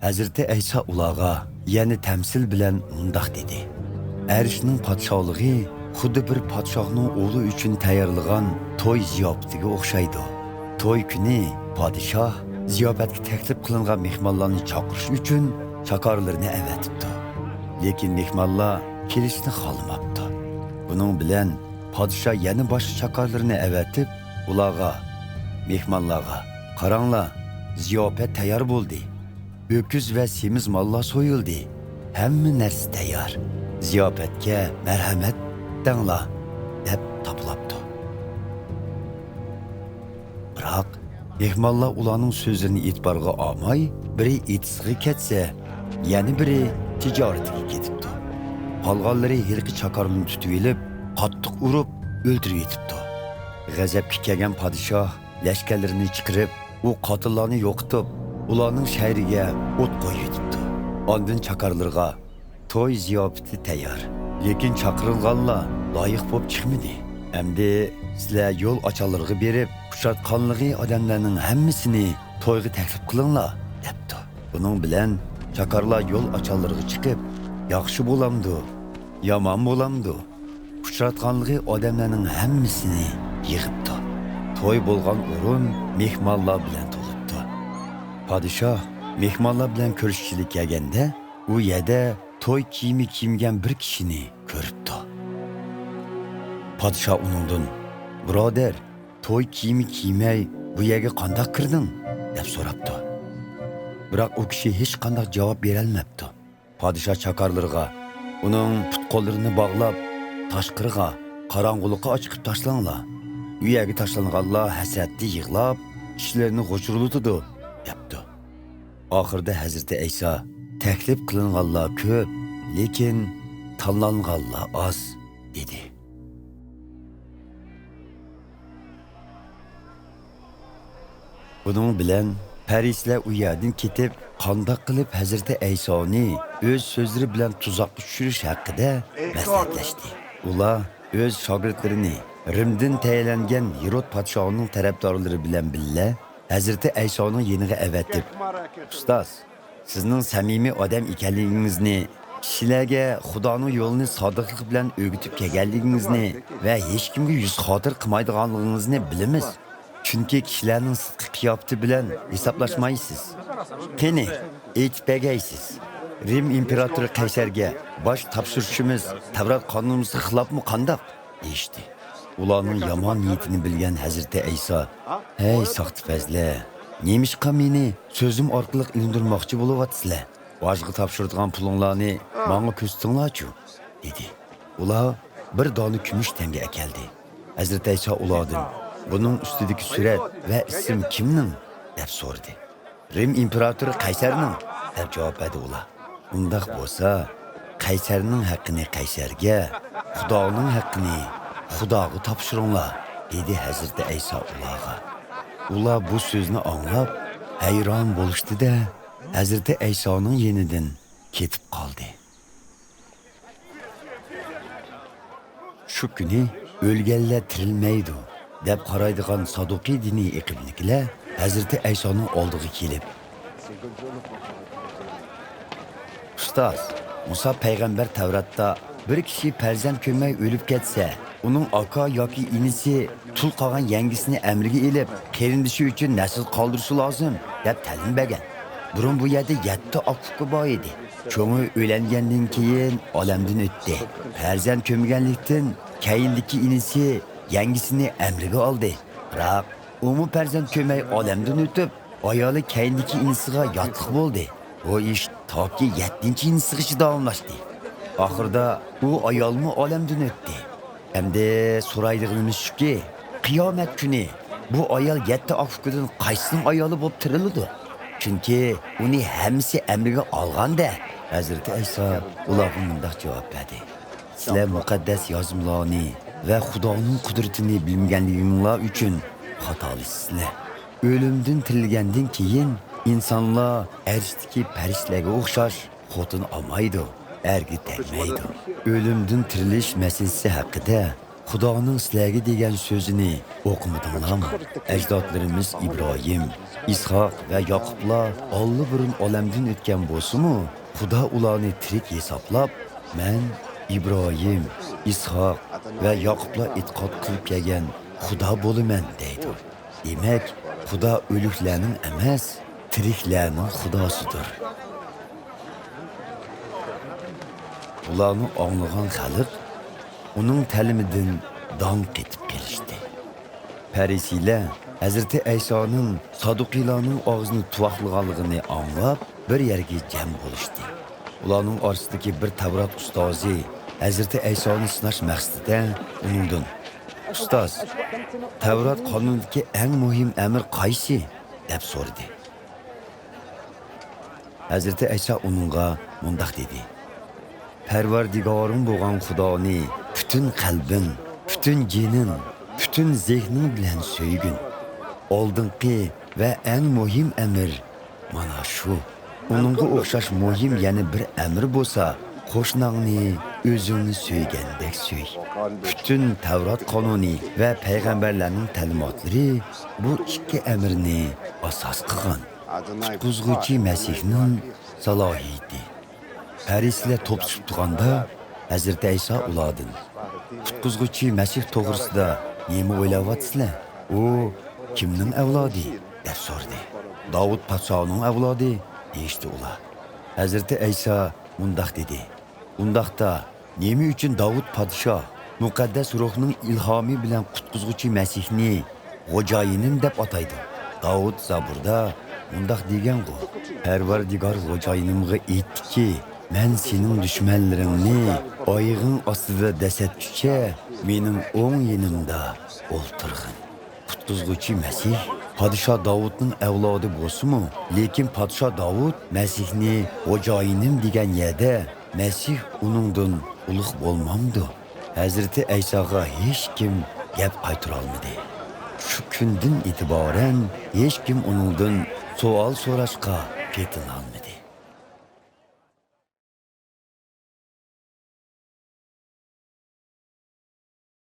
Hazreti İsa ulağa yani temsil bilen mundaq dedi. Erişinin padşahlığı xuddi bir padşahның oğlu üçün tayarlıgan toy ziyafetiga o'xshaydi. Toy kuni padişah ziyafetga taklif qilingan mehmonlarni chaqirish uchun chakorlarni avatibdi. Lekin mehmonlar kelishni xohlamabdi. Buning bilan padişah yana boshqa chakorlarni avatib, ularga, mehmonlarga, qaranglar, ziyofat tayyor bo'ldi. Öküz ve semiz mallar soyuldu. Hamma narsa tayyor. Ziyofatga marhamat danglar deb toplabdi. Biroq mehmonlar ularning so'zini e'tiborga olmay, biri etisiga ketsa, yana biri tijoratiga ketibdi. Qolganlari hilqi chakorni tutib olib, qattiq urib, o'ldirib yetibdi. G'azabga kelgan podshoh lashkarlarini chiqarib, u qotillarni yo'qitib, ularning shahriga o't qo'yib yetibdi. Ondan chakorlarga to'y ziyofati tayyor. Lekin chaqirilganlar loyiq bo'lib chiqmadi. Endi sizlar yo'l ochanlarga berib, uchratqanligi odamlarning hammasini to'yga taklif qilinglar, debdi. Buning bilan chakorlar yo'l ochanlarga chiqib, yaxshi bo'lamdi, yomon bo'lamdi. Uchratqanligi odamlarning hammasini yig'ibdi. To'y bo'lgan o'rin mehmonlar bilan to'libdi. Padişah mehmonlar bilan ko'rishchilik kelganda, u yerda to'y kiyimi kiygan bir kishini ko'ribdi. Padişah uningdan, "Birodar, to'y kiyimi kiymay bu yerga qanday kirding?" deb so'rabdi. Biroq u kishi hech qanday javob bera olmabdi. Padişah chakorlarga uning put-qo'llarini bog'lab, tashqariga qorong'ulikqa chiqib tashlanglar. U yerga tashlanganlar hasratda yig'lab, kishilarni g'o'chirilutdi, debdi. Oxirida Hazreti İsa taklif qilinganlar ko'p, lekin tanlanganlar oz, dedi. Buning bilan Parislar u yerdan ketib, qanday qilib Hazreti İsa'ni o'z so'zlari bilan tuzoqqa tushirish haqida maslahatlashdi. Ular o'z shogirdlarini Rimdan tayinlangan Herod podshohining tarafdorlari bilan birga Hazreti İsa'ning yeniga avatib, "Ustoz, sizning samimiy odam ekanligingizni, kishilarga Xudoning yo'lini sodiqlik bilan o'rgatib kelganligingizni va hech kimga yuz xotir qilmaydiganligingizni bilamiz. Chunki kishilarning sidqi qiyofati bilan hisoblashmaysiz. Qani, aytib bergaysiz. Rim imperatori Qaysarga bosh topshirishimiz Tavrat qonunimizga xilofmi qandoq?" deyishdi. Ularning yomon niyatini bilgan Hazreti İsa, "Hey saxtipazlar, nemishqa meni so'zim orqali ilindirmoqchi bo'lyapsizlar? Boshqa topshiradigan pulinglarni menga ko'rsatinglar-chu", dedi. Ular bir dona kumush tanga akeldi. Hazreti İsa ulardan, "Buning ustidagi surat va ism kimning?" deb so'radi. "Rim imperatori Qaysarning", deb javob berdi ular. "Undaq bo'lsa, Qaysarning haqqini Qaysarga, Xudoning haqqini Xudoga topshiringlar", dedi Hazreti İsa ularga. Ular bu so'zni anglab, hayron bo'lishdi-da, Hazreti İsa'ning yenidan ketib qoldi. Shu kuni o'lganlar tirilmaydi deb qaraydigan Saduqiy diniy eqibnikilar Hazreti İsa'ning oldiga kelib, "Ustoz, Musa payg'ambar Tavratda bir kishi farzand ko'rmay o'lib ketsa, uning aka yoki inisi tul qolgan yangisini amriga elib, qarindishi uchun nasl qoldirishi lozim deb ta'lim bergan. Burun bu yerda 7 oqfuqi bor edi. Cho'ngi o'langandan keyin olamdan o'tdi. Farzand ko'mganlikdan keyindiki inisi yangisini amriga oldi. Biroq u farzand ko'may olamdan o'tib, ayoli keyindiki inisiga yotliq bo'ldi. Bu ish toki 7-inisigacha davomlashdi. Oxirida u ayolmi olamdan o'tdi. Endi so'raydig'imiz shuki, qiyomat kuni bu ayol 7 oqfuqdan qaysisining ayoli bo'lib tiriladi? Chunki uni hammasi amriga olganda." Hazreti İsa ularga bunday javob berdi: "Sizlar muqaddas yozmalarni va Xudoning qudratini bilmaganliginglar uchun xatolisizlar. O'limdan tirilgandan keyin insonlar arshdagi farishtalarga o'xshash xotin olmaydi, erga tegmaydi. O'limdan tirilish masalasi haqida Xudoning sizlarga degan so'zini o'qimadinglarmi? Ajdodlarimiz İbrahim, İshaq va Yoqublar olli-burun olamdan o'tgan bo'lsa-mu, Xudo ularni tirik hisoblab, men İbrahim, İshaq va Yoqublar e'tiqod qilib kelgan Xudo bo'laman deydi. Demak, Xudo o'liklarning emas, tiriklarning Xudosidir. Ularni anglagan xalq uning ta'limidan dong ketib kelishdi. Parisiylar Hazreti Aysoning Saduqiylarning og'zini tuvoqlaganligini anglab, bir yerga jam bo'lishdi. Ularning orasidagi bir Tavrat ustozi Hazreti Aysoni sinash maqsadida uningdan: "Ustoz, Tavrat qonunidagi eng muhim amr qaysi?" deb so'radi. Hazreti Ayso uningga mundaq dedi: Parvardigorim bo'lgan Xudoni bütün qalbin, bütün jinin, bütün zehnin bilan so'ygin. Oldingi va eng muhim amr mana shu. Uningga o'xshash muhim yana bir amr bo'lsa, qo'shningni o'zingni so'ygandek so'y. Bütün Tavrat qonuni va payg'ambarlarning ta'limotlari bu ikki amrni asos qilgan. Qutquzg'uchi Masihning salohiyati. Parislar to'pishib turganda Hazreti Ayso ulardan: "Qutquzg'uchi Masih to'g'risida nima o'ylayapsizlar? U kimning avlodi?" deb so'radi. "Davud podshoning avlodi" deyishdi ular. Hazreti Ayso mundaq dedi: "Undaqda nima uchun Davud podshoh muqaddas ruhning ilhomi bilan qutquzg'uchi Masihni Xo'jayinim deb ataydi? Davud Zaburda mundaq degan-ku: Parvardigor Xo'jayinimga aytdiki, men sening dushmanlaringni oyog'ing ostida dasatguncha mening o'ng yonimda o'ltirg'in." Qutquzg'uchi Masih podshoh Davudning avlodi bo'lsa-mu, lekin podshoh Davud Masihni Xo'jayinim degan yerda Masih uningdan ulug' bo'lmamdi. Hazrati Aysoga hech kim gap qaytara olmadi. Shu kundan e'tiboran hech kim uningdan savol so'rashga petin olmadi.